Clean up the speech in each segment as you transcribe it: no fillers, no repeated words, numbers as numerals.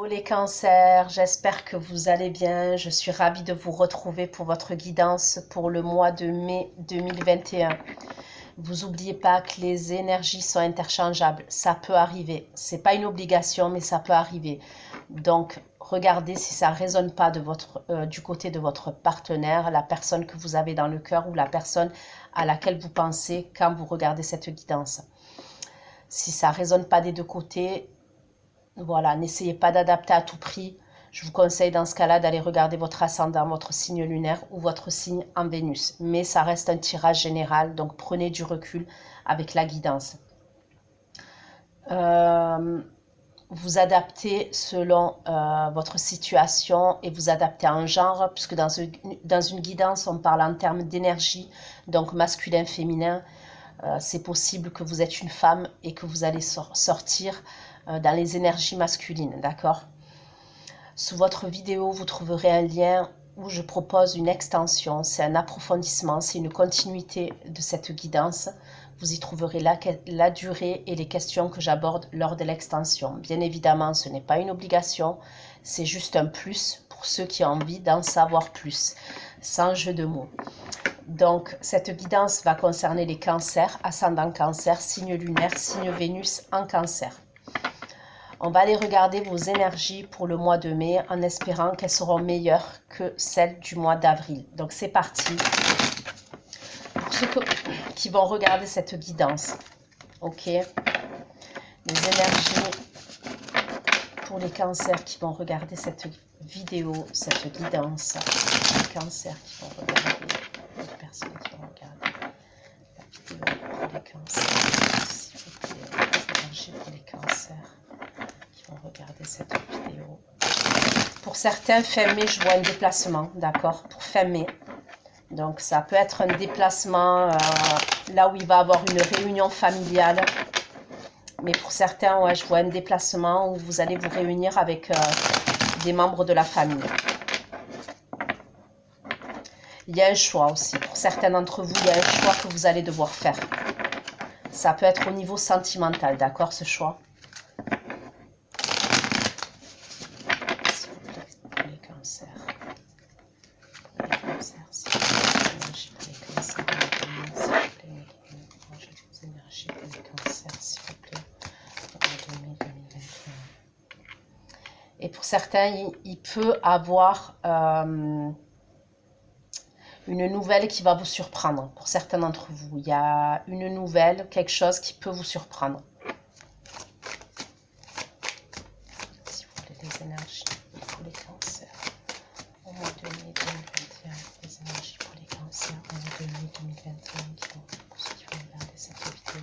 Les cancers, j'espère que vous allez bien. Je suis ravie de vous retrouver pour votre guidance pour le mois de mai 2021. Vous n'oubliez pas que les énergies sont interchangeables. Ça peut arriver. C'est pas une obligation, mais ça peut arriver. Donc, regardez si ça ne résonne pas du côté de votre partenaire, la personne que vous avez dans le cœur ou la personne à laquelle vous pensez quand vous regardez cette guidance. Si ça ne résonne pas des deux côtés, voilà, n'essayez pas d'adapter à tout prix. Je vous conseille dans ce cas-là d'aller regarder votre ascendant, votre signe lunaire ou votre signe en Vénus. Mais ça reste un tirage général, donc prenez du recul avec la guidance. Vous adaptez selon votre situation et vous adaptez à un genre, puisque dans une guidance, on parle en termes d'énergie, donc masculin, féminin. C'est possible que vous êtes une femme et que vous allez sortir dans les énergies masculines, d'accord? Sous votre vidéo, vous trouverez un lien où je propose une extension, c'est un approfondissement, c'est une continuité de cette guidance. Vous y trouverez la durée et les questions que j'aborde lors de l'extension. Bien évidemment, ce n'est pas une obligation, c'est juste un plus pour ceux qui ont envie d'en savoir plus, sans jeu de mots. Donc, cette guidance va concerner les cancers, ascendant cancer, signe lunaire, signe Vénus en cancer. On va aller regarder vos énergies pour le mois de mai en espérant qu'elles seront meilleures que celles du mois d'avril. Donc, c'est parti. Pour ceux qui vont regarder cette guidance, ok? Les énergies pour les cancers qui vont regarder cette vidéo, cette guidance. Les cancers qui vont regarder. Les personnes qui vont regarder la vidéo pour les cancers, s'il vous plaît, les énergies pour les cancers qui vont regarder cette vidéo. Pour certains, fin mai, je vois un déplacement, d'accord, pour fin mai. Donc, ça peut être un déplacement là où il va y avoir une réunion familiale. Mais pour certains, ouais, je vois un déplacement où vous allez vous réunir avec des membres de la famille. Il y a un choix aussi. Pour certains d'entre vous, il y a un choix que vous allez devoir faire. Ça peut être au niveau sentimental, d'accord, ce choix. S'il vous plaît, pour les cancers. Pour les cancers, s'il vous plaît, pour les cancers. S'il vous plaît, vos énergies pour les cancers, s'il vous plaît. Pour 2021. Et pour certains, il peut avoir... une nouvelle qui va vous surprendre. Pour certains d'entre vous, il y a une nouvelle, quelque chose qui peut vous surprendre. Si vous voulez des énergies pour les cancers, au mois de mai 2021, les énergies pour les cancers, au mois de mai 2021, pour ceux qui vont regarder cette vidéo.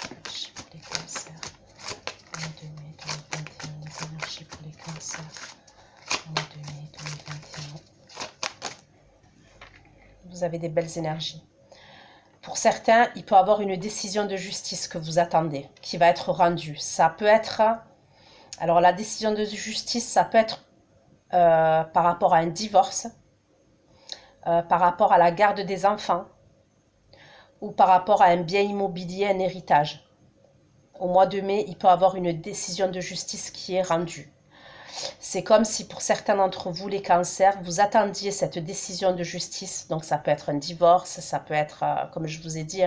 Énergies pour les cancers, au mois de mai 2021, les énergies pour les cancers. De mai 2021. Vous avez des belles énergies. Pour certains, il peut y avoir une décision de justice que vous attendez, qui va être rendue. Ça peut être... Alors, la décision de justice, ça peut être par rapport à un divorce, par rapport à la garde des enfants, ou par rapport à un bien immobilier, un héritage. Au mois de mai, il peut y avoir une décision de justice qui est rendue. C'est comme si pour certains d'entre vous, les cancers, vous attendiez cette décision de justice. Donc, ça peut être un divorce, ça peut être, comme je vous ai dit.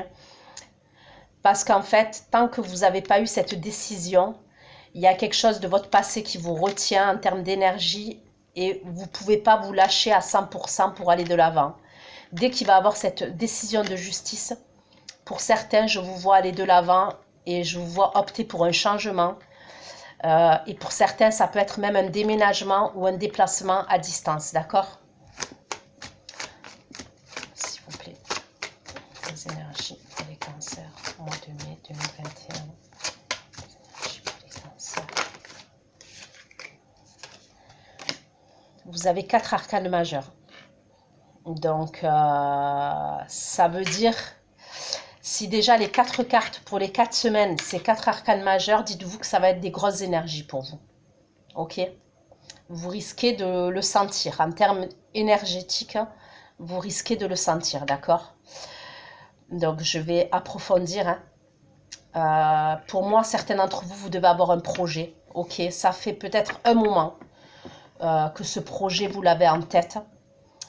Parce qu'en fait, tant que vous n'avez pas eu cette décision, il y a quelque chose de votre passé qui vous retient en termes d'énergie et vous ne pouvez pas vous lâcher à 100% pour aller de l'avant. Dès qu'il va y avoir cette décision de justice, pour certains, je vous vois aller de l'avant et je vous vois opter pour un changement. Et pour certains, ça peut être même un déménagement ou un déplacement à distance, d'accord? S'il vous plaît, les énergies pour les cancers, au mois de mai 2021. Les énergies pour les cancers. Vous avez 4 arcanes majeures. Donc, ça veut dire... Si déjà les 4 cartes pour les 4 semaines, c'est 4 arcanes majeures, dites-vous que ça va être des grosses énergies pour vous. Ok? Vous risquez de le sentir. En termes énergétiques, vous risquez de le sentir, d'accord? Donc, je vais approfondir. Pour moi, certains d'entre vous, vous devez avoir un projet. Ok, ça fait peut-être un moment que ce projet, vous l'avez en tête.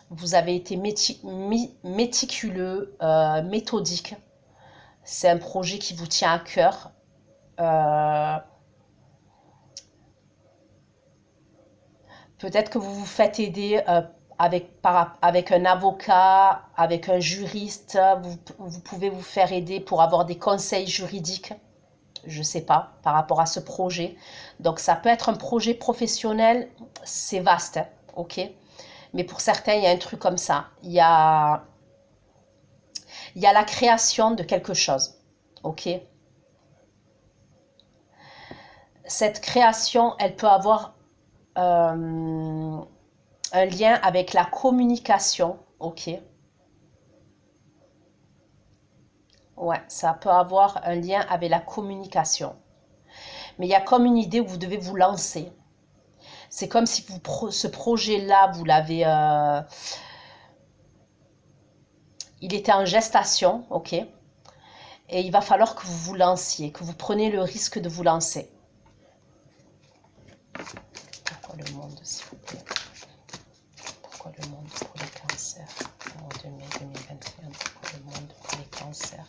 Vous avez été méticuleux, méthodique. C'est un projet qui vous tient à cœur. Peut-être que vous vous faites aider avec un avocat, avec un juriste. Vous pouvez vous faire aider pour avoir des conseils juridiques. Je ne sais pas, par rapport à ce projet. Donc, ça peut être un projet professionnel. C'est vaste, hein, ok? Mais pour certains, il y a un truc comme ça. Il y a la création de quelque chose, ok? Cette création, elle peut avoir un lien avec la communication, ok? Ouais, ça peut avoir un lien avec la communication. Mais il y a comme une idée où vous devez vous lancer. C'est comme si ce projet-là, vous l'avez... il était en gestation, ok? Et il va falloir que vous vous lanciez, que vous preniez le risque de vous lancer. Pourquoi le monde, s'il vous plaît? Pourquoi le monde pour les cancers en mai 2021? Pourquoi le monde pour les cancers?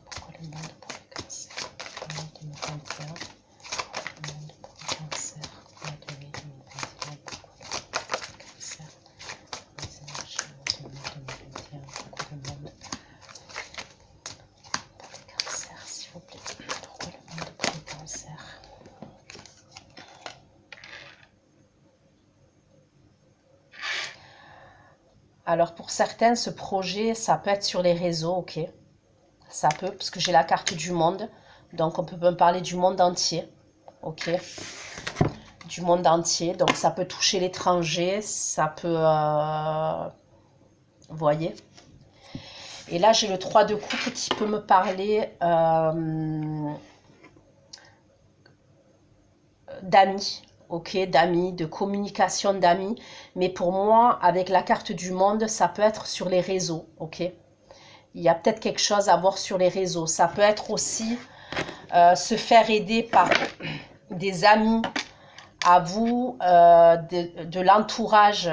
Pourquoi le monde pour les cancers en 2021? Le monde pour les cancers en mai 2021? Pourquoi le monde pour les cancers? Les énergies en mai 2021? Pourquoi le monde pour les cancers, s'il vous plaît? Pourquoi le monde pour les cancers? Alors pour certains, ce projet, ça peut être sur les réseaux, ok? Ça peut, parce que j'ai la carte du monde. Donc on peut me parler du monde entier, ok? Du monde entier. Donc ça peut toucher l'étranger, ça peut... vous voyez? Et là, j'ai le 3 de coupe qui peut me parler d'amis. Ok, d'amis, de communication d'amis. Mais pour moi, avec la carte du monde, ça peut être sur les réseaux, ok? Il y a peut-être quelque chose à voir sur les réseaux. Ça peut être aussi se faire aider par des amis à vous, de l'entourage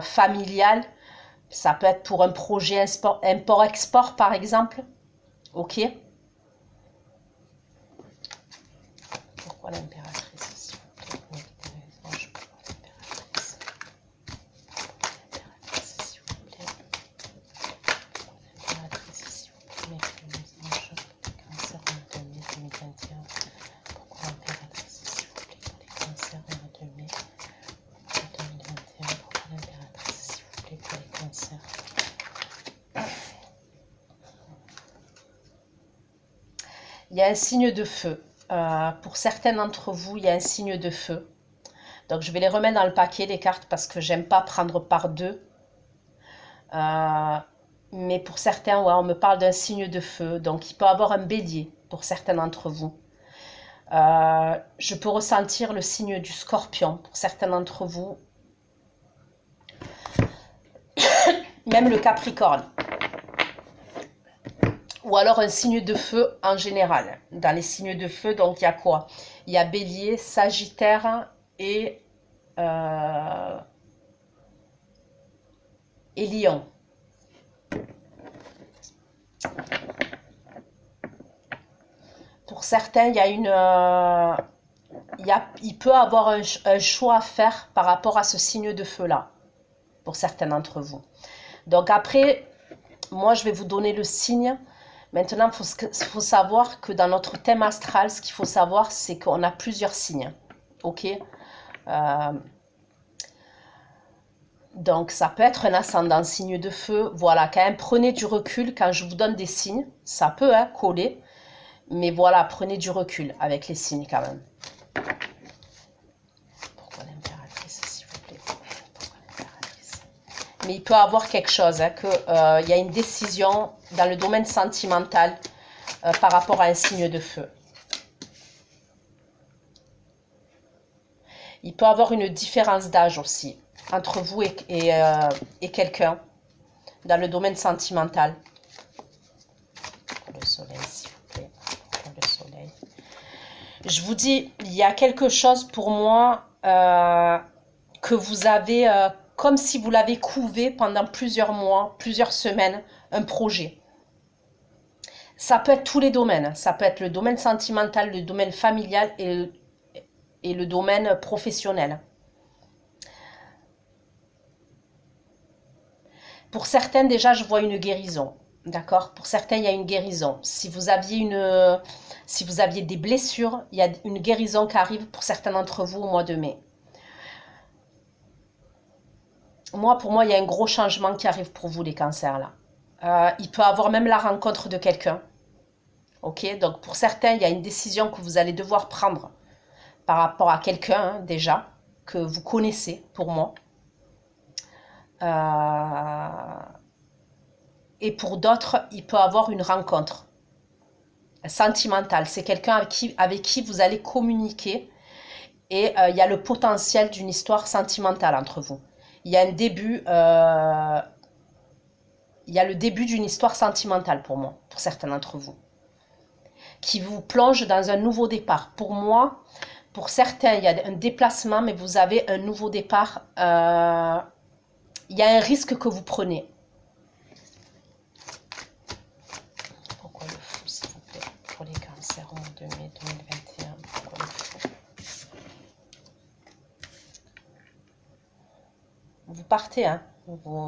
familial. Ça peut être pour un projet import-export, par exemple. Ok? Pourquoi l'impératrice, s'il vous plaît? L'impératrice, s'il vous plaît. L'impératrice, s'il vous plaît. Les anges, les cancers en 2021. Pourquoi l'impératrice, s'il vous plaît? Les cancers en 2021. Pourquoi l'impératrice, s'il vous plaît? Pour les cancers. Il y a un signe de feu. Pour certains d'entre vous, il y a un signe de feu. Donc, je vais les remettre dans le paquet, les cartes, parce que j'aime pas prendre par deux. Mais pour certains, ouais, on me parle d'un signe de feu. Donc, il peut y avoir un bélier pour certains d'entre vous. Je peux ressentir le signe du scorpion pour certains d'entre vous. Même le capricorne. Ou alors un signe de feu en général. Dans les signes de feu, donc il y a quoi? Il y a bélier, sagittaire et lion. Pour certains, il y a il peut avoir un choix à faire par rapport à ce signe de feu-là. Pour certains d'entre vous. Donc après, moi je vais vous donner le signe. Maintenant, il faut savoir que dans notre thème astral, ce qu'il faut savoir, c'est qu'on a plusieurs signes. Ok? Donc, ça peut être un ascendant, signe de feu. Voilà, quand même, prenez du recul quand je vous donne des signes. Ça peut coller. Mais voilà, prenez du recul avec les signes quand même. Pourquoi l'impératrice, s'il vous plaît? Pourquoi l'impératrice? Mais il peut y avoir quelque chose, qu'il y a une décision dans le domaine sentimental par rapport à un signe de feu. Il peut y avoir une différence d'âge aussi entre vous et quelqu'un dans le domaine sentimental. Le soleil, s'il vous Je vous dis, il y a quelque chose pour moi que vous avez, comme si vous l'avez couvé pendant plusieurs mois, plusieurs semaines, un projet. Ça peut être tous les domaines. Ça peut être le domaine sentimental, le domaine familial et le domaine professionnel. Pour certains, déjà, je vois une guérison. D'accord? Pour certains, il y a une guérison. Si vous aviez des blessures, il y a une guérison qui arrive pour certains d'entre vous au mois de mai. Pour moi, il y a un gros changement qui arrive pour vous, les cancers, là. Il peut avoir même la rencontre de quelqu'un. Ok? Donc, pour certains, il y a une décision que vous allez devoir prendre par rapport à quelqu'un, hein, déjà, que vous connaissez, pour moi. Et pour d'autres, il peut avoir une rencontre sentimentale. C'est quelqu'un avec qui vous allez communiquer et il y a le potentiel d'une histoire sentimentale entre vous. Il y a le début d'une histoire sentimentale pour moi, pour certains d'entre vous, qui vous plonge dans un nouveau départ. Pour moi, pour certains, il y a un déplacement, mais vous avez un nouveau départ. Il y a un risque que vous prenez. Pourquoi le fou, s'il vous plaît, pour les cancers au mois de mai 2021? Pourquoi le fou? Vous partez, hein?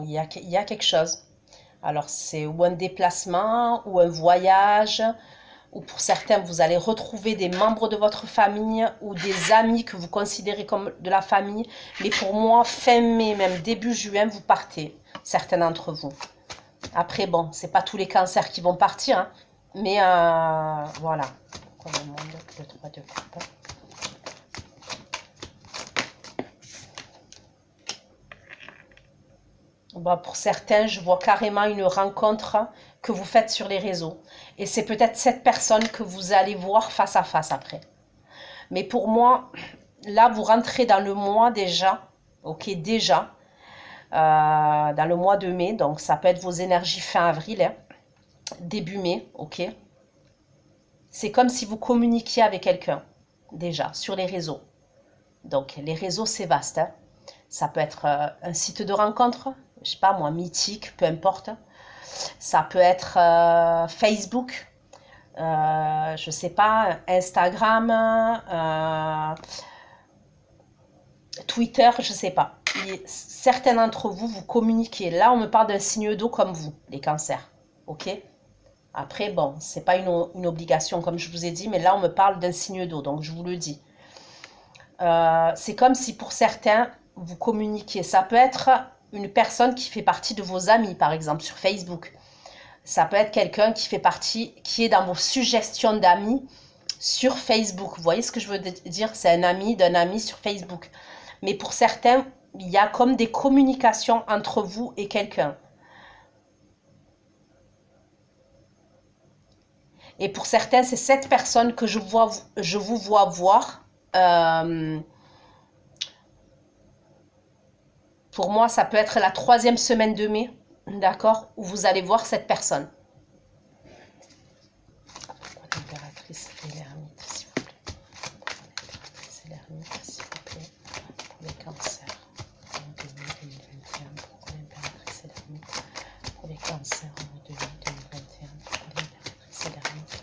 Il y a quelque chose. Alors, c'est ou un déplacement, ou un voyage, ou pour certains, vous allez retrouver des membres de votre famille ou des amis que vous considérez comme de la famille. Mais pour moi, fin mai, même début juin, vous partez, certains d'entre vous. Après, bon, c'est pas tous les cancers qui vont partir, hein, mais voilà. Pourquoi le monde, le 3 de coupe? Bon, pour certains, je vois carrément une rencontre que vous faites sur les réseaux. Et c'est peut-être cette personne que vous allez voir face à face après. Mais pour moi, là, vous rentrez dans le mois déjà, ok, déjà, dans le mois de mai, donc ça peut être vos énergies fin avril, hein, début mai, ok. C'est comme si vous communiquiez avec quelqu'un, déjà, sur les réseaux. Donc, les réseaux, c'est vaste, hein. Ça peut être un site de rencontre, je sais pas moi, Mythique, peu importe. Ça peut être Facebook, je sais pas, Instagram, Twitter, je sais pas. Certains d'entre vous, vous communiquez. Là, on me parle d'un signe d'eau comme vous, les cancers. Ok? Après, bon, c'est pas une obligation comme je vous ai dit, mais là, on me parle d'un signe d'eau, donc je vous le dis. C'est comme si pour certains, vous communiquiez. Ça peut être une personne qui fait partie de vos amis, par exemple, sur Facebook. Ça peut être quelqu'un qui fait partie, qui est dans vos suggestions d'amis sur Facebook. Vous voyez ce que je veux dire? C'est un ami d'un ami sur Facebook. Mais pour certains, il y a comme des communications entre vous et quelqu'un. Et pour certains, c'est cette personne que je vous vois voir. Pour moi, ça peut être la 3e semaine de mai, d'accord, où vous allez voir cette personne. Pourquoi l'impératrice et l'ermite, s'il vous plaît? L'impératrice et l'ermite, s'il vous plaît, pour les cancers. En 2021, pourquoi l'impératrice et l'ermite? Pour les cancers en 2021, pourquoi l'impératrice et l'ermite?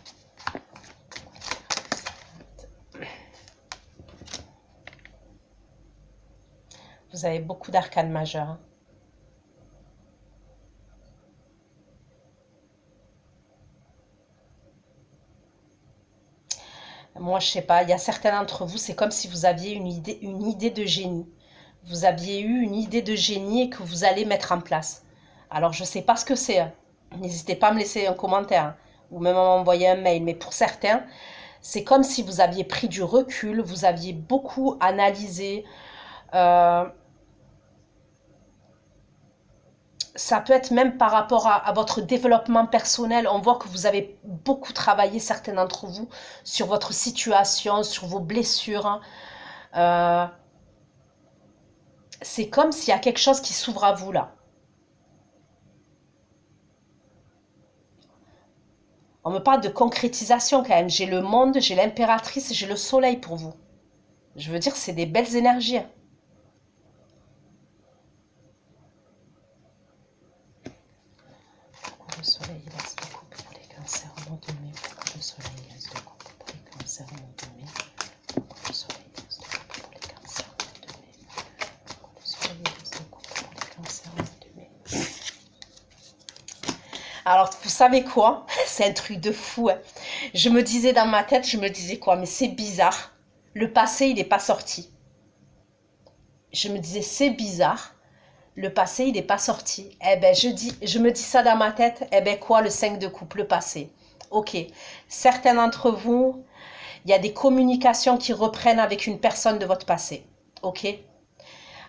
Vous avez beaucoup d'arcanes majeures, hein. Moi, je sais pas, il y a certains d'entre vous, c'est comme si vous aviez une idée de génie. Vous aviez eu une idée de génie et que vous allez mettre en place. Alors, je sais pas ce que c'est, hein. N'hésitez pas à me laisser un commentaire, hein, ou même à m'envoyer un mail. Mais pour certains, c'est comme si vous aviez pris du recul, vous aviez beaucoup analysé. Ça peut être même par rapport à votre développement personnel. On voit que vous avez beaucoup travaillé, certains d'entre vous, sur votre situation, sur vos blessures. C'est comme s'il y a quelque chose qui s'ouvre à vous là. On me parle de concrétisation quand même. J'ai le monde, j'ai l'impératrice, j'ai le soleil pour vous. Je veux dire, c'est des belles énergies. Pourquoi le soleil laisse le couple pour les cancers au mois de mai? Pourquoi le soleil laisse le couple pour les cancers au mois de mai? Pourquoi le soleil laisse le couple pour les cancers au mois de mai? Pourquoi le soleil laisse le couple pour les cancers au mois de mai? Alors, vous savez quoi? C'est un truc de fou. Hein. Je me disais dans ma tête, je me disais quoi? Mais c'est bizarre. Le passé, il n'est pas sorti. Je me disais, c'est bizarre. Le passé, il n'est pas sorti. Eh ben, je me dis ça dans ma tête. Eh ben, quoi, le 5 de coupe, le passé. Ok. Certains d'entre vous, il y a des communications qui reprennent avec une personne de votre passé. Ok.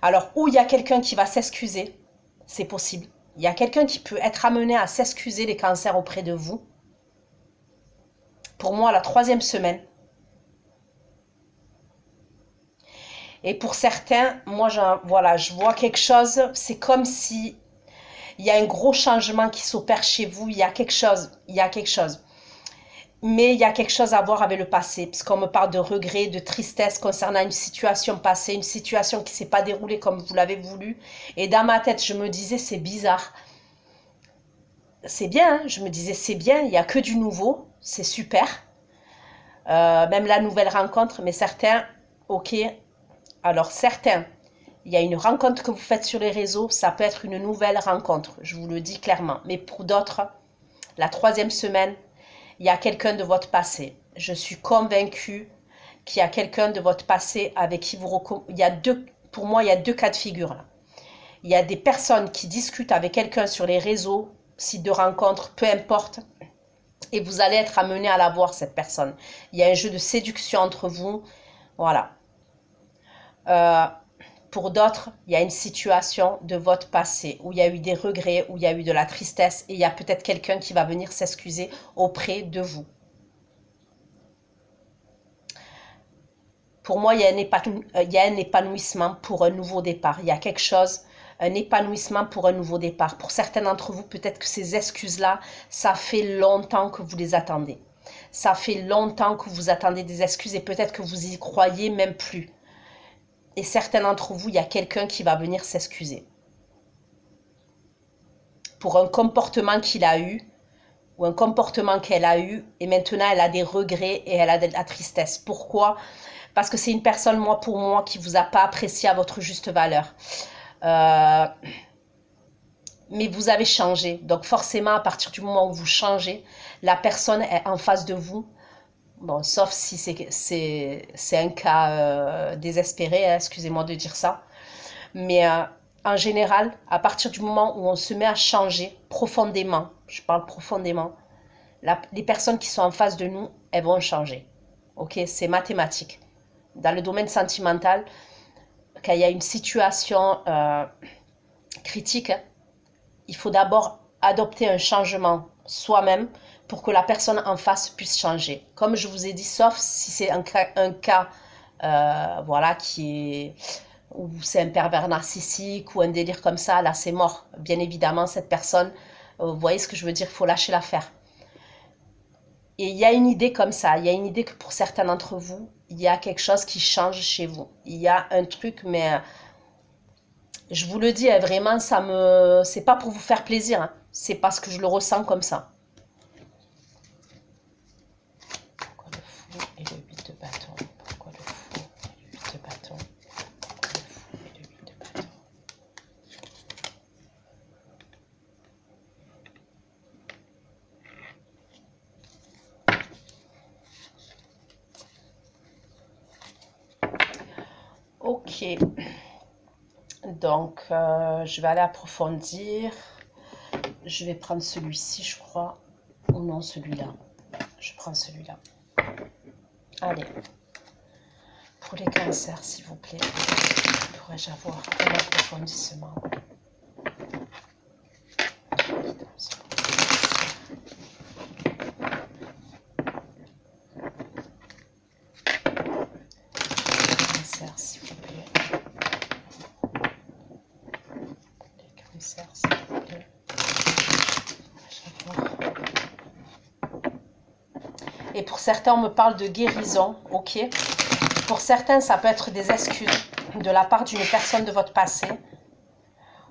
Alors, où il y a quelqu'un qui va s'excuser, c'est possible. Il y a quelqu'un qui peut être amené à s'excuser des cancers auprès de vous. Pour moi, la 3e semaine. Et pour certains, moi, voilà, je vois quelque chose. C'est comme si il y a un gros changement qui s'opère chez vous. Il y a quelque chose. Mais il y a quelque chose à voir avec le passé. Parce qu'on me parle de regret, de tristesse concernant une situation passée, une situation qui ne s'est pas déroulée comme vous l'avez voulu. Et dans ma tête, je me disais, c'est bizarre. C'est bien, hein, je me disais, c'est bien, il n'y a que du nouveau, c'est super. Même la nouvelle rencontre, mais certains, ok. Alors certains, il y a une rencontre que vous faites sur les réseaux, ça peut être une nouvelle rencontre, je vous le dis clairement. Mais pour d'autres, la 3e semaine, il y a quelqu'un de votre passé. Je suis convaincue qu'il y a quelqu'un de votre passé avec qui pour moi, il y a 2 cas de figure là. Il y a des personnes qui discutent avec quelqu'un sur les réseaux, sites de rencontres, peu importe, et vous allez être amené à la voir, cette personne. Il y a un jeu de séduction entre vous, voilà. Pour d'autres, il y a une situation de votre passé où il y a eu des regrets, où il y a eu de la tristesse, et il y a peut-être quelqu'un qui va venir s'excuser auprès de vous. Pour moi, il y a un épanouissement pour un nouveau départ. Il y a quelque chose, un épanouissement pour un nouveau départ. Pour certains d'entre vous, peut-être que ces excuses-là, ça fait longtemps que vous les attendez. Ça fait longtemps que vous attendez des excuses et peut-être que vous y croyez même plus. Et certains d'entre vous, il y a quelqu'un qui va venir s'excuser pour un comportement qu'il a eu ou un comportement qu'elle a eu et maintenant elle a des regrets et elle a de la tristesse. Pourquoi? Parce que c'est une personne, pour moi, qui ne vous a pas apprécié à votre juste valeur. Mais vous avez changé. Donc forcément, à partir du moment où vous changez, la personne est en face de vous. Bon, sauf si c'est un cas désespéré, hein, excusez-moi de dire ça. Mais en général, à partir du moment où on se met à changer profondément, je parle profondément, les personnes qui sont en face de nous, elles vont changer. Ok, c'est mathématique. Dans le domaine sentimental, quand il y a une situation critique, il faut d'abord adopter un changement soi-même pour que la personne en face puisse changer. Comme je vous ai dit, sauf si c'est un cas voilà, où c'est un pervers narcissique ou un délire comme ça, là c'est mort. Bien évidemment, cette personne, vous voyez ce que je veux dire, il faut lâcher l'affaire. Et il y a une idée comme ça, il y a une idée que pour certains d'entre vous, il y a quelque chose qui change chez vous. Il y a un truc, mais je vous le dis, vraiment, c'est pas pour vous faire plaisir, hein. C'est parce que je le ressens comme ça. Pourquoi le fou et le 8 de bâton? Pourquoi le fou et le 8 de bâton? Pourquoi le fou et le 8 de bâton? Ok. Donc, je vais aller approfondir. Je vais prendre celui-ci, je crois. Ou non, celui-là. Je prends celui-là. Allez. Pour les cancers, s'il vous plaît, pourrais-je avoir un approfondissement? Cancers, s'il vous plaît. Les cancers, s'il vous plaît. Pourrais-je avoir pour certains, on me parle de guérison, ok. Pour certains, ça peut être des excuses de la part d'une personne de votre passé,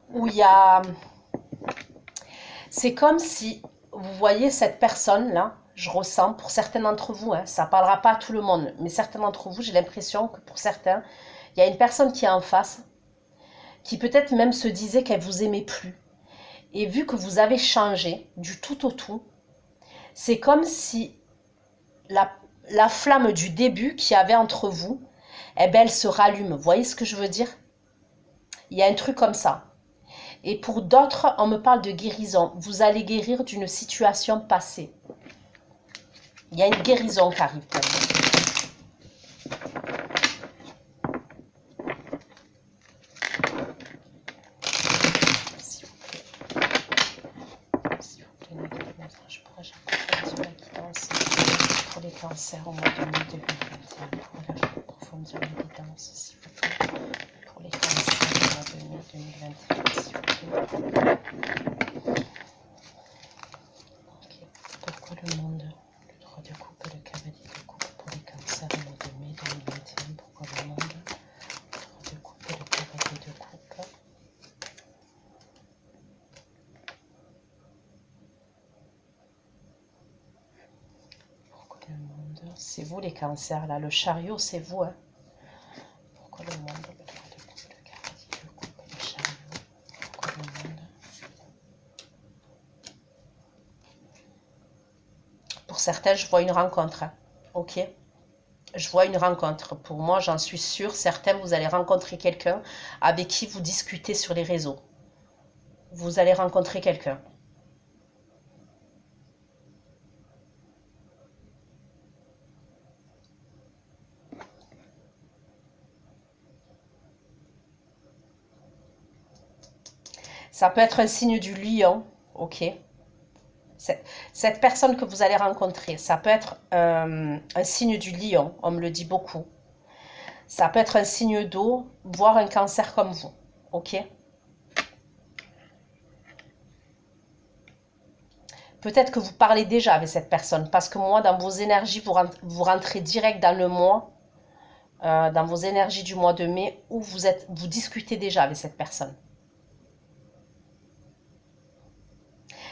où il y a... C'est comme si, vous voyez cette personne-là, je ressens, pour certains d'entre vous, hein, ça ne parlera pas à tout le monde, mais certains d'entre vous, j'ai l'impression que pour certains, il y a une personne qui est en face, qui peut-être même se disait qu'elle vous aimait plus. Et vu que vous avez changé du tout au tout, c'est comme si la flamme du début qu'il y avait entre vous, eh ben, elle se rallume. Vous voyez ce que je veux dire? Il y a un truc comme ça. Et pour d'autres, on me parle de guérison. Vous allez guérir d'une situation passée. Il y a une guérison qui arrive pour vous. S'il vous plaît. S'il vous plaît, je pourrais approfondir la guidance pour les cancers au mois de mai 2021. Pour approfondir la guidance, s'il vous plaît. Pour les cancers au mois de mai 2021, s'il vous plaît. Ok. Pourquoi le monde? Le droit de coupe, le cavalier de coupe pour les cancers au mois de mai 2021. Pourquoi le monde? Le droit de coupe, le cavalier de coupe. Pourquoi le monde? C'est vous les cancers là, le chariot c'est vous. Hein. Pourquoi le monde? Le droit de coupe, le cavalier de coupe, le chariot. Pourquoi le monde? Pour certains, je vois une rencontre. Hein. Ok? Je vois une rencontre. Pour moi, j'en suis sûre. Certains, vous allez rencontrer quelqu'un avec qui vous discutez sur les réseaux. Vous allez rencontrer quelqu'un. Ça peut être un signe du lion. Ok? Cette personne que vous allez rencontrer, ça peut être un signe du lion, on me le dit beaucoup. Ça peut être un signe d'eau, voire un cancer comme vous. Ok? Peut-être que vous parlez déjà avec cette personne, parce que moi, dans vos énergies, vous rentrez direct dans le mois, dans vos énergies du mois de mai, où vous discutez déjà avec cette personne.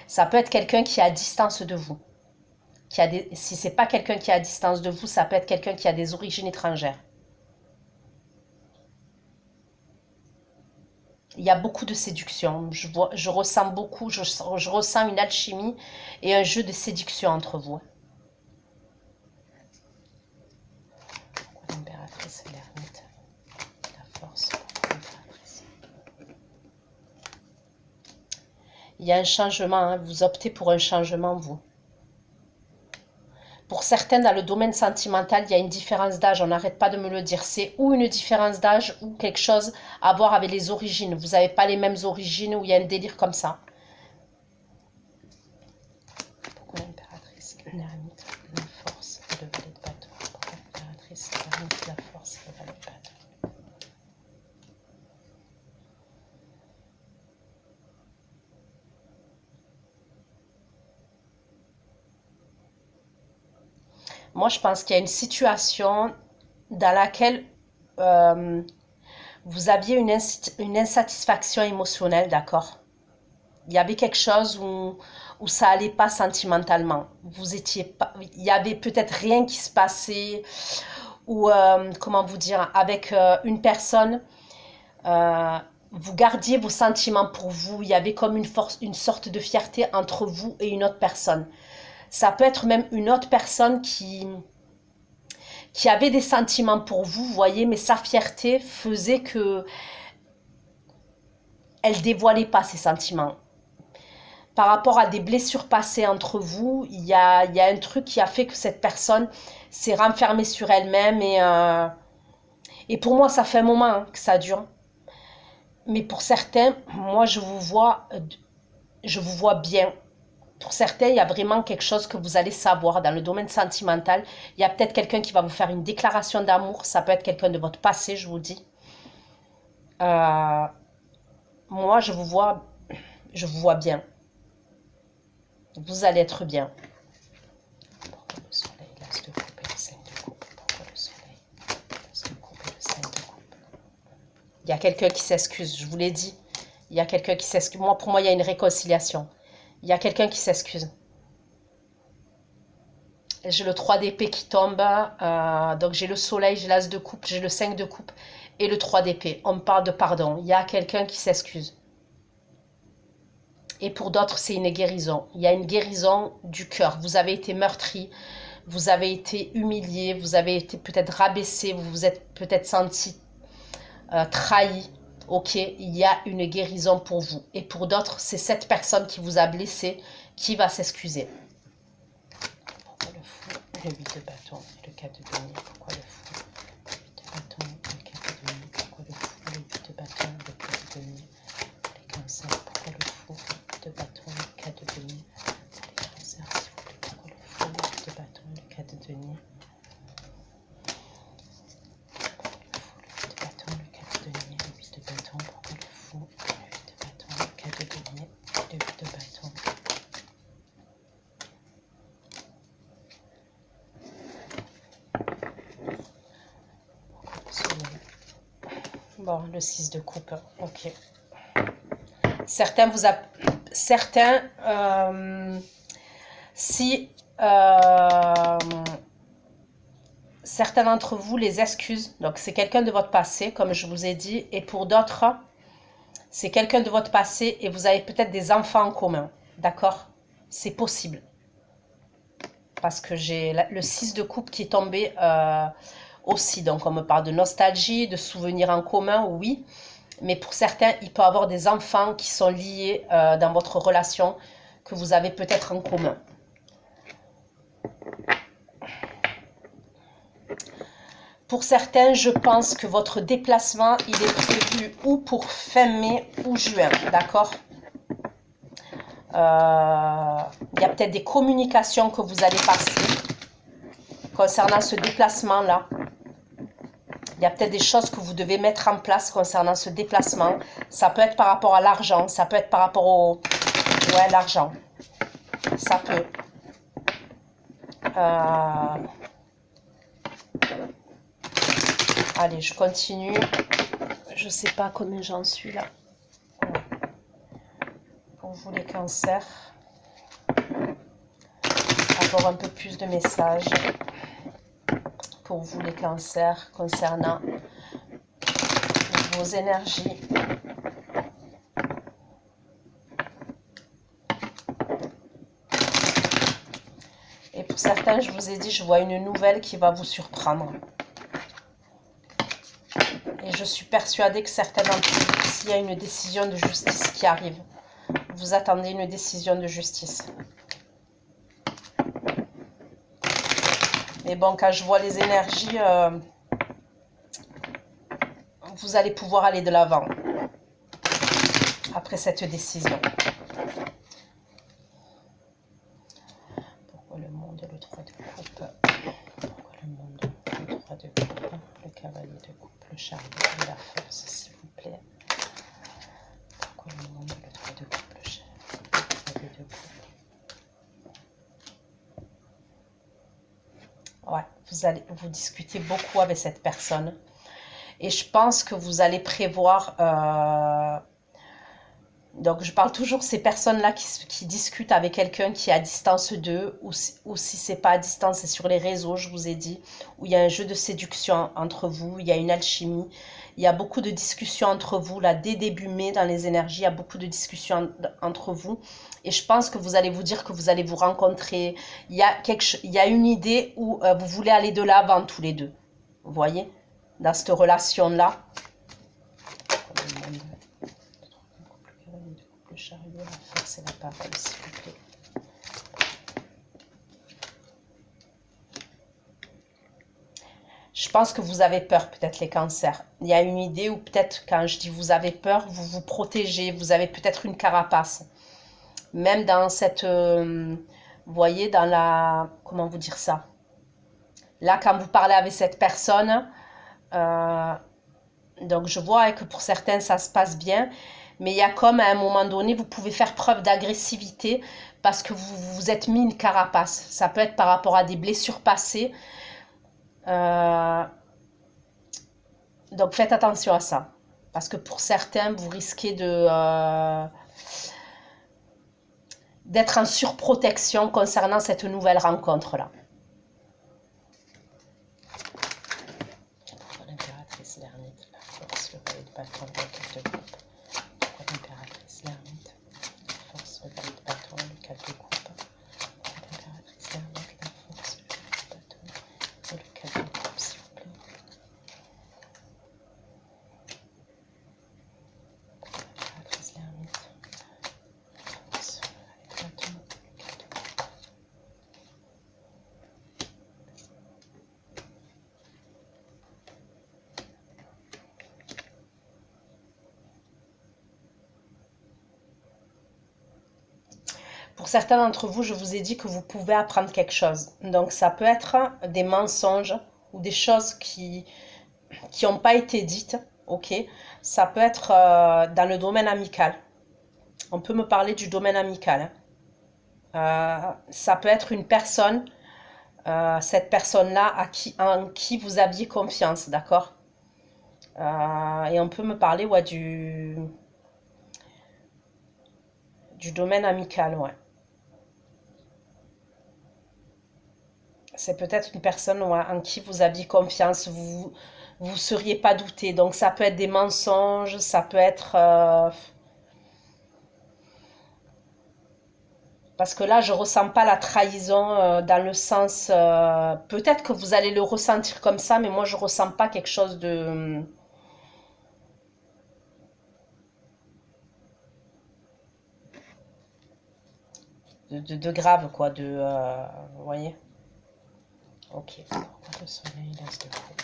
Ça peut être quelqu'un qui est à distance de vous. Si ce n'est pas quelqu'un qui est à distance de vous, ça peut être quelqu'un qui a des origines étrangères. Il y a beaucoup de séduction. Je ressens beaucoup, je ressens une alchimie et un jeu de séduction entre vous. Pourquoi l'impératrice et l'ermite? La force, pourquoi l'impératrice? Il y a un changement, hein, vous optez pour un changement, vous. Pour certains, dans le domaine sentimental, il y a une différence d'âge, on n'arrête pas de me le dire. C'est ou une différence d'âge ou quelque chose à voir avec les origines. Vous n'avez pas les mêmes origines ou il y a un délire comme ça. Pourquoi l'impératrice, l'ermite, la force et le valet de bâton? Pourquoi l'impératrice, l'ermite, la force et le valet de bâton? Moi, je pense qu'il y a une situation dans laquelle vous aviez une insatisfaction émotionnelle, d'accord? Il y avait quelque chose où ça allait pas sentimentalement. Vous étiez pas, il y avait peut-être rien qui se passait, ou comment vous dire, avec une personne, euh, vous gardiez vos sentiments pour vous. Il y avait comme une sorte de fierté entre vous et une autre personne. Ça peut être même une autre personne qui avait des sentiments pour vous, vous voyez, mais sa fierté faisait que elle dévoilait pas ses sentiments. Par rapport à des blessures passées entre vous, il y a un truc qui a fait que cette personne s'est renfermée sur elle-même et pour moi, ça fait un moment hein, que ça dure. Mais pour certains, moi, je vous vois bien. Pour certains, il y a vraiment quelque chose que vous allez savoir dans le domaine sentimental. Il y a peut-être quelqu'un qui va vous faire une déclaration d'amour. Ça peut être quelqu'un de votre passé, je vous dis. Moi, je vous vois bien. Vous allez être bien. Pourquoi le soleil, la Il y a quelqu'un qui s'excuse, je vous l'ai dit. Il y a quelqu'un qui s'excuse. Moi, pour moi, il y a une réconciliation. Il y a quelqu'un qui s'excuse. J'ai le 3 d'épée qui tombe. Donc, j'ai le soleil, j'ai l'as de coupe, j'ai le 5 de coupe et le 3 d'épée. On me parle de pardon. Il y a quelqu'un qui s'excuse. Et pour d'autres, c'est une guérison. Il y a une guérison du cœur. Vous avez été meurtri, vous avez été humilié, vous avez été peut-être rabaissé, vous vous êtes peut-être senti trahi. Ok, il y a une guérison pour vous. Et pour d'autres, c'est cette personne qui vous a blessé qui va s'excuser. Pourquoi le fou, le 8 de bâton, le 4 de denier, pourquoi le fou, le 8 de bâton, le 4 de denier, pourquoi le fou, le 8 de bâton, le 4 de denier, les cancers, pourquoi le fou, le 8 de bâton, le 4 de denier, les cancers, s'il vous plaît, pourquoi le fou, le 8 de bâton, le 4 de denier. Bon, le 6 de coupe, ok. Certains vous a... Certains, certains d'entre vous les excusent. Donc, c'est quelqu'un de votre passé, comme je vous ai dit. Et pour d'autres, c'est quelqu'un de votre passé et vous avez peut-être des enfants en commun. D'accord? C'est possible. Parce que j'ai le 6 de coupe qui est tombé aussi. Donc, on me parle de nostalgie, de souvenirs en commun, oui. Mais pour certains, il peut y avoir des enfants qui sont liés dans votre relation que vous avez peut-être en commun. Pour certains, je pense que votre déplacement, il est prévu ou pour fin mai ou juin, d'accord? Il y a peut-être des communications que vous allez passer concernant ce déplacement-là. Il y a peut-être des choses que vous devez mettre en place concernant ce déplacement. Ça peut être par rapport à l'argent, ça peut être par rapport au... Ouais, l'argent. Ça peut. Allez, je continue. Je ne sais pas combien j'en suis là. Pour vous les cancers. Avoir un peu plus de messages. Pour vous les cancers concernant vos énergies. Et pour certains, je vous ai dit, je vois une nouvelle qui va vous surprendre. Et je suis persuadée que certains d'entre vous, s'il y a une décision de justice qui arrive, vous attendez une décision de justice. Mais bon, quand je vois les énergies, vous allez pouvoir aller de l'avant après cette décision. Pourquoi le monde, le 3 de coupe? Pourquoi le monde, le 3 de coupe? Le cavalier de coupe, le chariot de la force, s'il vous plaît. Pourquoi le monde, le 3 de coupe, le chariot de coupe? Ouais, vous discutez beaucoup avec cette personne. Et je pense que vous allez prévoir... donc, je parle toujours de ces personnes-là qui discutent avec quelqu'un qui est à distance d'eux. Ou si ce n'est pas à distance, c'est sur les réseaux, je vous ai dit. Où il y a un jeu de séduction entre vous. Il y a une alchimie. Il y a beaucoup de discussions entre vous. Là, dès début mai, dans les énergies, il y a beaucoup de discussions entre vous. Et je pense que vous allez vous dire que vous allez vous rencontrer. Il y a une idée où vous voulez aller de l'avant tous les deux. Vous voyez? Dans cette relation-là. Le chariot, la force et la parole, s'il vous plaît. Je pense que vous avez peur, peut-être les cancers. Il y a une idée où peut-être, quand je dis vous avez peur, vous vous protégez, vous avez peut-être une carapace. Même dans cette... vous voyez, dans la... Comment vous dire ça? Là, quand vous parlez avec cette personne, donc je vois que pour certains, ça se passe bien. Mais il y a comme à un moment donné, vous pouvez faire preuve d'agressivité parce que vous vous êtes mis une carapace. Ça peut être par rapport à des blessures passées. Donc faites attention à ça. Parce que pour certains, vous risquez d'être en surprotection concernant cette nouvelle rencontre-là. Pourquoi l'impératrice l'ermite, la force, le palais de bâton, le 4 de coupe. Pourquoi l'impératrice l'ermite, la force, le palais de bâton, le 4 de coupe. Pourquoi l'impératrice l'ermite, la force, le palais de bâton et le 4 de coupe, s'il vous plaît. L'impératrice l'ermite, la force, le palais de bâton, le 4 de coupe. Pour certains d'entre vous, je vous ai dit que vous pouvez apprendre quelque chose. Donc, ça peut être des mensonges ou des choses qui n'ont pas été dites, ok? Ça peut être dans le domaine amical. On peut me parler du domaine amical. Ça peut être une personne, cette personne-là en qui vous aviez confiance, d'accord? Et on peut me parler ouais, du domaine amical, ouais. C'est peut-être une personne ouais, en qui vous aviez confiance, vous ne seriez pas douté. Donc ça peut être des mensonges, ça peut être... parce que là, je ne ressens pas la trahison dans le sens... peut-être que vous allez le ressentir comme ça, mais moi, je ne ressens pas quelque chose de grave, quoi. Vous voyez? Ok. Pourquoi le soleil laisse de coupe?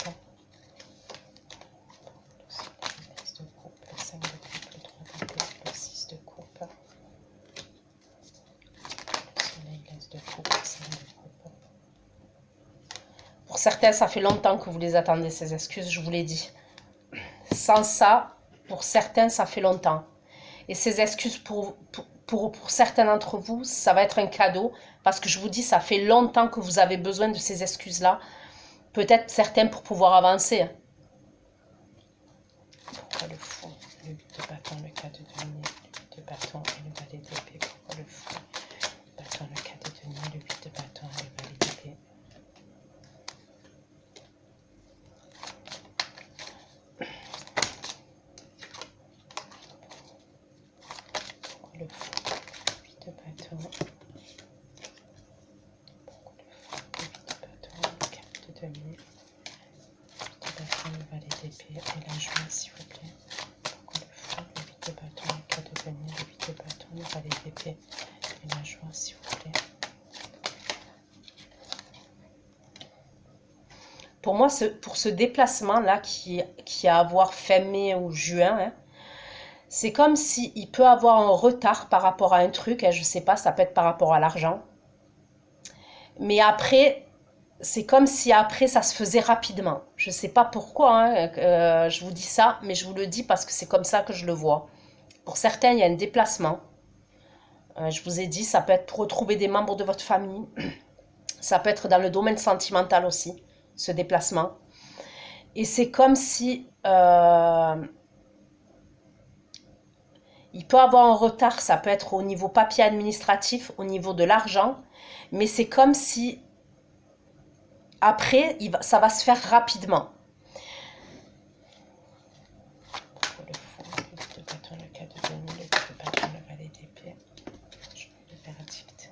Le soleil laisse de coupe, le 5 de coupe, le 3 de coupe, le 6 de coupe. Le soleil laisse de coupe, le 5 de coupe. Pour certains, ça fait longtemps que vous les attendez, ces excuses, je vous l'ai dit. Sans ça, pour certains, ça fait longtemps. Et ces excuses, pour certains d'entre vous, ça va être un cadeau. Parce que je vous dis, ça fait longtemps que vous avez besoin de ces excuses-là. Peut-être certains pour pouvoir avancer. Pourquoi le fou? Le 8 de bâton, le 4 de denier, le 8 de bâton et le valet d'épée. Pourquoi le fou? Le bâton, le 4 de denier, le 8 de bâton et le valet d'épée. Pourquoi le fou? Le 8 de bâton. Pourquoi le fou? Le 8 de bâton, le 4 de denier, le 8 de bâton, le valet d'épée et la joie, s'il vous plaît. Pourquoi le fou? Le 8 de bâton, le 4 de denier, le 8 de bâton, le valet d'épée et la joie, s'il vous plaît. Pour moi, pour ce déplacement-là qui a à voir fin mai ou juin, hein, c'est comme s'il peut avoir un retard par rapport à un truc, hein, je ne sais pas, ça peut être par rapport à l'argent. Mais après, c'est comme si après, ça se faisait rapidement. Je ne sais pas pourquoi, hein, je vous dis ça, mais je vous le dis parce que c'est comme ça que je le vois. Pour certains, il y a un déplacement. Je vous ai dit, ça peut être pour retrouver des membres de votre famille. Ça peut être dans le domaine sentimental aussi, ce déplacement. Et c'est comme si... il peut avoir un retard, ça peut être au niveau papier administratif, au niveau de l'argent. Mais c'est comme si... après, ça va se faire rapidement. Le fou, le 8 de bâton, le 4 de denier, le 8 de bâton, le valet d'épée. Je vais le verdict.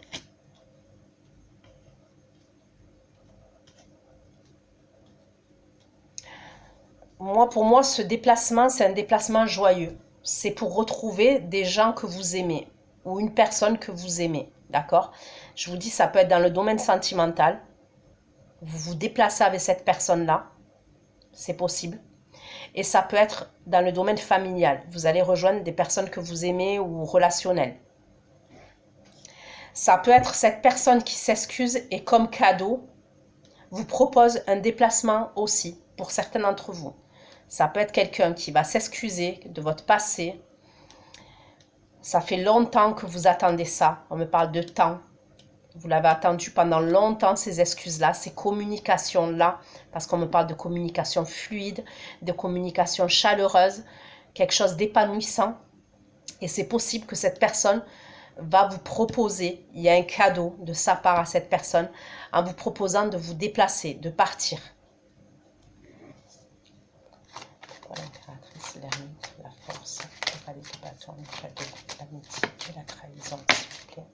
Pour moi, ce déplacement, c'est un déplacement joyeux. C'est pour retrouver des gens que vous aimez ou une personne que vous aimez, d'accord? Je vous dis, ça peut être dans le domaine sentimental. Vous vous déplacez avec cette personne-là, c'est possible. Et ça peut être dans le domaine familial. Vous allez rejoindre des personnes que vous aimez ou relationnelles. Ça peut être cette personne qui s'excuse et comme cadeau, vous propose un déplacement aussi pour certains d'entre vous. Ça peut être quelqu'un qui va s'excuser de votre passé. Ça fait longtemps que vous attendez ça. On me parle de temps. Vous l'avez attendu pendant longtemps, ces excuses-là, ces communications-là, parce qu'on me parle de communication fluide, de communication chaleureuse. quelque chose d'épanouissant. Et c'est possible que cette personne va vous proposer, il y a un cadeau de sa part à cette personne, en vous proposant de vous déplacer, de partir. Voilà, créatrice, l'ermite, la force, le palais de bâton, le cadeau, l'amitié et la trahison, s'il vous plaît.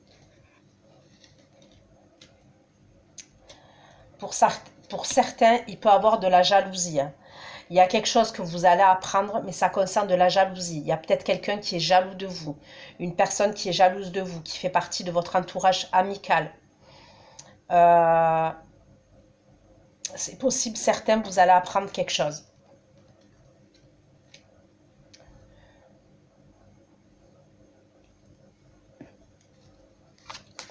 Pour certains, il peut y avoir de la jalousie. Il y a quelque chose que vous allez apprendre, mais ça concerne de la jalousie. Il y a peut-être quelqu'un qui est jaloux de vous, une personne qui est jalouse de vous, qui fait partie de votre entourage amical. C'est possible, certains, vous allez apprendre quelque chose.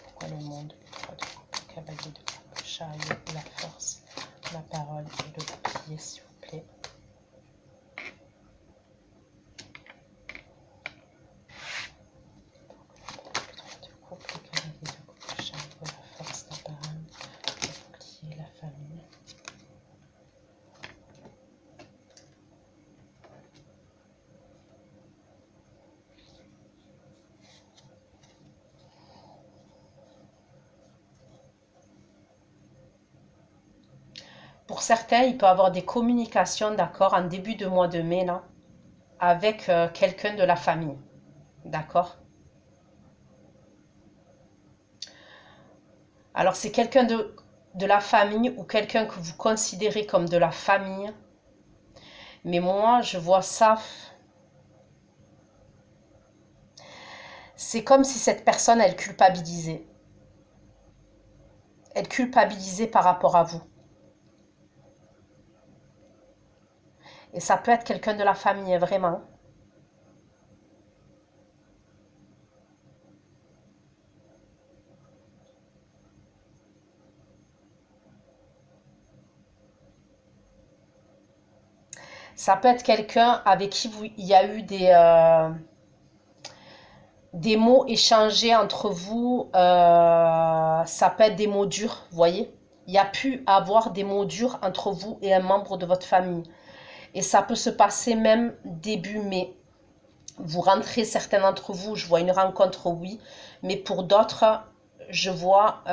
Pourquoi le monde, le cavalier de coupe, le chariot, la force, la parole et le bouclier, s'il vous plaît. Pour certains, il peut y avoir des communications, d'accord, en début de mois de mai, là, avec quelqu'un de la famille, d'accord. Alors, c'est quelqu'un de la famille ou quelqu'un que vous considérez comme de la famille. Mais moi, je vois ça. C'est comme si cette personne, elle culpabilisait. Elle culpabilisait par rapport à vous. Et ça peut être quelqu'un de la famille, vraiment. Ça peut être quelqu'un avec qui il y a eu des mots échangés entre vous. Ça peut être des mots durs, vous voyez. Il y a pu avoir des mots durs entre vous et un membre de votre famille. Et ça peut se passer même début mai. Vous rentrez, certains d'entre vous, je vois une rencontre, oui. Mais pour d'autres, je vois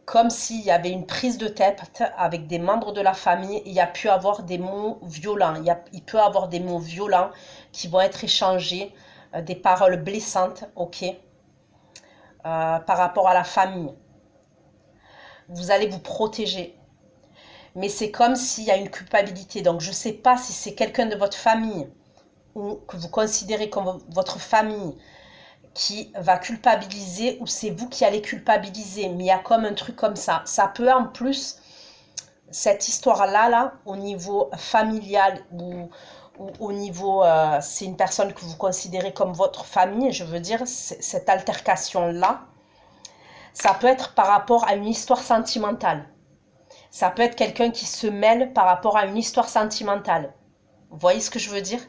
comme s'il y avait une prise de tête avec des membres de la famille. Il y a pu avoir des mots violents. Il peut y avoir des mots violents qui vont être échangés, des paroles blessantes, ok, par rapport à la famille. Vous allez vous protéger. Mais c'est comme s'il y a une culpabilité. Donc, je ne sais pas si c'est quelqu'un de votre famille ou que vous considérez comme votre famille qui va culpabiliser ou c'est vous qui allez culpabiliser. Mais il y a comme un truc comme ça. Ça peut en plus, cette histoire-là, là, au niveau familial ou au niveau, c'est une personne que vous considérez comme votre famille, je veux dire, cette altercation-là, ça peut être par rapport à une histoire sentimentale. Ça peut être quelqu'un qui se mêle par rapport à une histoire sentimentale. Vous voyez ce que je veux dire?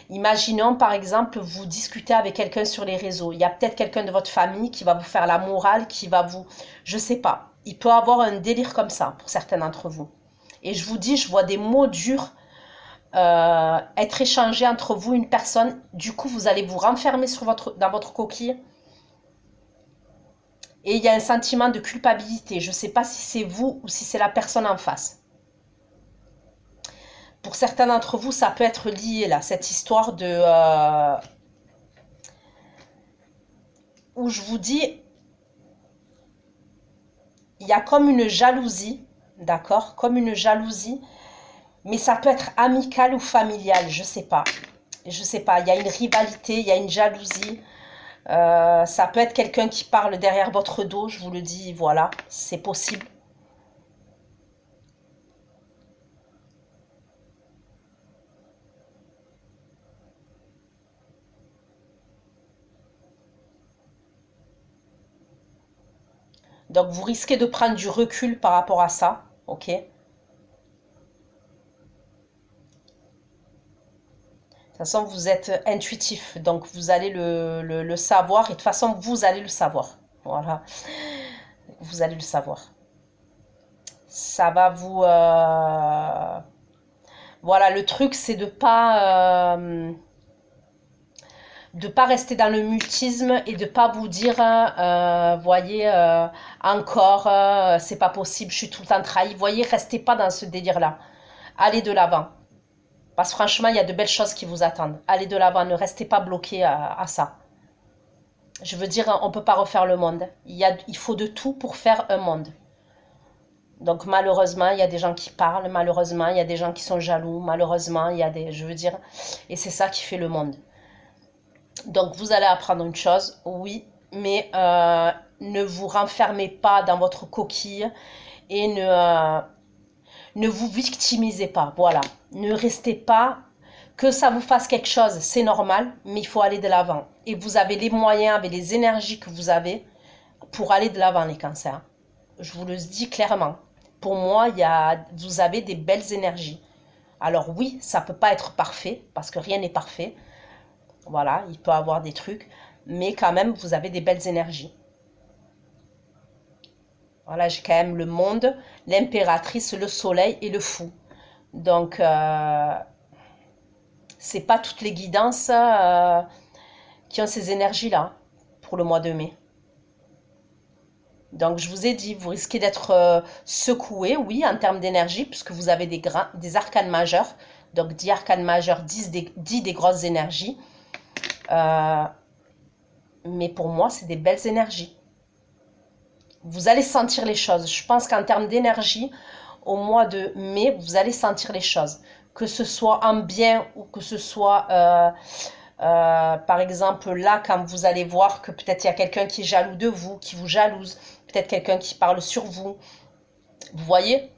Imaginons par exemple, vous discutez avec quelqu'un sur les réseaux. Il y a peut-être quelqu'un de votre famille qui va vous faire la morale, qui va vous... Je sais pas. Il peut avoir un délire comme ça pour certains d'entre vous. Et je vous dis, je vois des mots durs être échangés entre vous, une personne. Du coup, vous allez vous renfermer dans votre coquille. Et il y a un sentiment de culpabilité. Je ne sais pas si c'est vous ou si c'est la personne en face. Pour certains d'entre vous, ça peut être lié là, cette histoire de... où je vous dis, il y a comme une jalousie, d'accord? Comme une jalousie, mais ça peut être amical ou familial, je ne sais pas. Je ne sais pas, il y a une rivalité, il y a une jalousie. Ça peut être quelqu'un qui parle derrière votre dos, je vous le dis, voilà, c'est possible. Donc, vous risquez de prendre du recul par rapport à ça, ok? De toute façon, vous êtes intuitif, donc vous allez le savoir, et de toute façon, vous allez le savoir. Voilà, vous allez le savoir. Ça va Voilà, le truc, c'est de pas rester dans le mutisme et de pas vous dire, voyez, encore, c'est pas possible, je suis tout le temps trahi. Voyez, restez pas dans ce délire-là. Allez de l'avant. Parce que franchement, il y a de belles choses qui vous attendent. Allez de l'avant, ne restez pas bloqué à ça. Je veux dire, on ne peut pas refaire le monde. Il faut de tout pour faire un monde. Donc malheureusement, il y a des gens qui parlent, malheureusement, il y a des gens qui sont jaloux, malheureusement, il y a des... Je veux dire, et c'est ça qui fait le monde. Donc vous allez apprendre une chose, oui, mais ne vous renfermez pas dans votre coquille et ne vous victimisez pas, voilà. Ne restez pas, que ça vous fasse quelque chose, c'est normal, mais il faut aller de l'avant. Et vous avez les moyens, avec les énergies que vous avez pour aller de l'avant, les cancers. Je vous le dis clairement. Pour moi, vous avez des belles énergies. Alors oui, ça ne peut pas être parfait, parce que rien n'est parfait. Voilà, il peut y avoir des trucs, mais quand même, vous avez des belles énergies. Voilà, j'ai quand même le monde, l'impératrice, le soleil et le fou. Donc, c'est pas toutes les guidances qui ont ces énergies-là pour le mois de mai. Donc, je vous ai dit, vous risquez d'être secoué, oui, en termes d'énergie, puisque vous avez des arcanes majeurs. Donc, 10 arcanes majeurs, 10 des grosses énergies. Mais pour moi, c'est des belles énergies. Vous allez sentir les choses. Je pense qu'en termes d'énergie, au mois de mai, vous allez sentir les choses. Que ce soit en bien ou que ce soit, par exemple, là, quand vous allez voir que peut-être il y a quelqu'un qui est jaloux de vous, qui vous jalouse, peut-être quelqu'un qui parle sur vous. Vous voyez?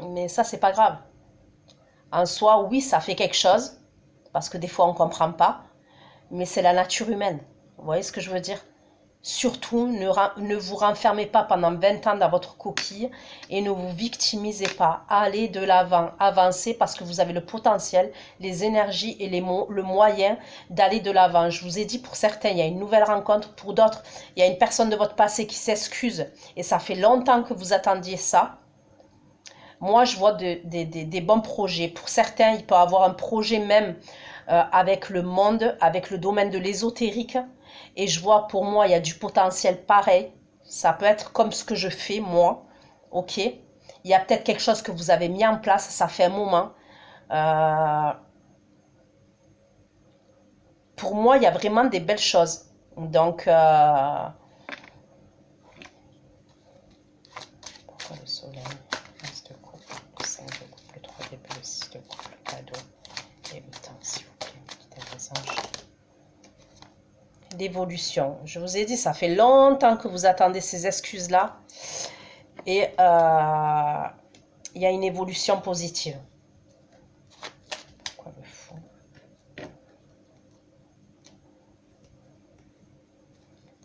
Mais ça, c'est pas grave. En soi, oui, ça fait quelque chose, parce que des fois, on ne comprend pas, mais c'est la nature humaine. Vous voyez ce que je veux dire? Surtout, ne vous renfermez pas pendant 20 ans dans votre coquille et ne vous victimisez pas. Allez de l'avant, avancez parce que vous avez le potentiel, les énergies et le moyen d'aller de l'avant. Je vous ai dit, pour certains, il y a une nouvelle rencontre. Pour d'autres, il y a une personne de votre passé qui s'excuse et ça fait longtemps que vous attendiez ça. Moi, je vois des bons projets. Pour certains, il peut y avoir un projet même avec le monde, avec le domaine de l'ésotérique. Et je vois, pour moi, il y a du potentiel pareil. Ça peut être comme ce que je fais, moi. Ok. Il y a peut-être quelque chose que vous avez mis en place, ça fait un moment. Pour moi, il y a vraiment des belles choses. Donc, pourquoi le soleil? De couple, 5 de couple, 3 d'épée, 6 de couple, cadeau. Et le temps, s'il vous plaît, des anges. D'évolution. Je vous ai dit, ça fait longtemps que vous attendez ces excuses-là. Et il y a une évolution positive. Pourquoi le fou?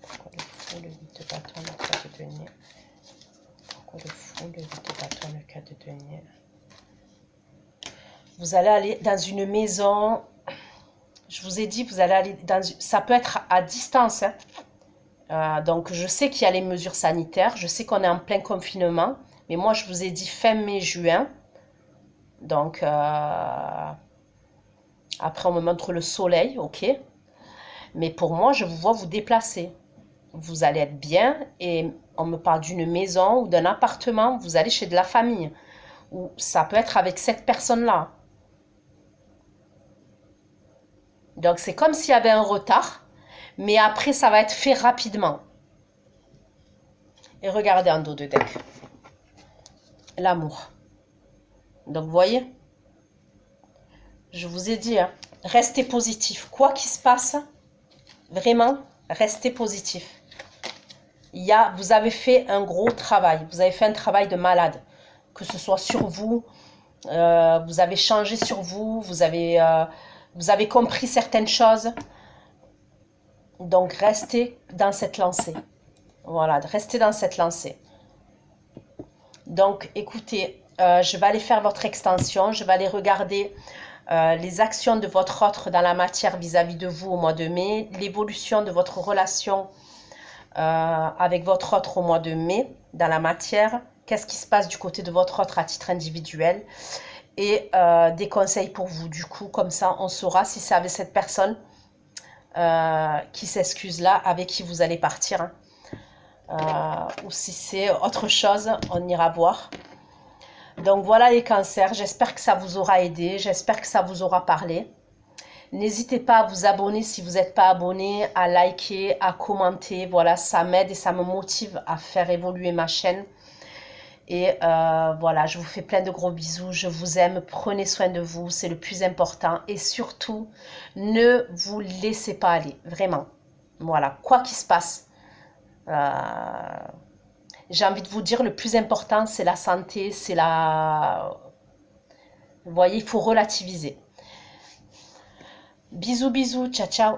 Pourquoi le fou, le 8 de bâton, le 4 de denier? Pourquoi le fou, le 8 de bâton, le 4 de denier? Vous allez aller dans une maison... Je vous ai dit, vous allez aller dans... Ça peut être à distance. Hein. Donc, je sais qu'il y a les mesures sanitaires. Je sais qu'on est en plein confinement. Mais moi, je vous ai dit fin mai, juin. Donc, après, on me montre le soleil, ok. Mais pour moi, je vous vois vous déplacer. Vous allez être bien. Et on me parle d'une maison ou d'un appartement. Vous allez chez de la famille. Ou ça peut être avec cette personne-là. Donc, c'est comme s'il y avait un retard, mais après, ça va être fait rapidement. Et regardez en dos de deck. L'amour. Donc, vous voyez, je vous ai dit, hein, restez positif. Quoi qu'il se passe, vraiment, restez positif. Vous avez fait un gros travail. Vous avez fait un travail de malade. Que ce soit sur vous, vous avez changé sur vous, vous avez compris certaines choses. Donc, restez dans cette lancée. Voilà, restez dans cette lancée. Donc, écoutez, je vais aller faire votre extension. Je vais aller regarder les actions de votre autre dans la matière vis-à-vis de vous au mois de mai. L'évolution de votre relation avec votre autre au mois de mai dans la matière. qu'est-ce qui se passe du côté de votre autre à titre individuel et des conseils pour vous. Du coup, comme ça, on saura si c'est avec cette personne qui s'excuse là, avec qui vous allez partir, hein. Ou si c'est autre chose, on ira voir. Donc voilà les cancers, j'espère que ça vous aura aidé, j'espère que ça vous aura parlé. N'hésitez pas à vous abonner si vous n'êtes pas abonné, à liker, à commenter. Voilà, ça m'aide et ça me motive à faire évoluer ma chaîne. Et voilà, je vous fais plein de gros bisous. Je vous aime. Prenez soin de vous. C'est le plus important. Et surtout, ne vous laissez pas aller. Vraiment. Voilà, quoi qu'il se passe. J'ai envie de vous dire, le plus important, c'est la santé. C'est la... Vous voyez, il faut relativiser. Bisous, bisous. Ciao, ciao.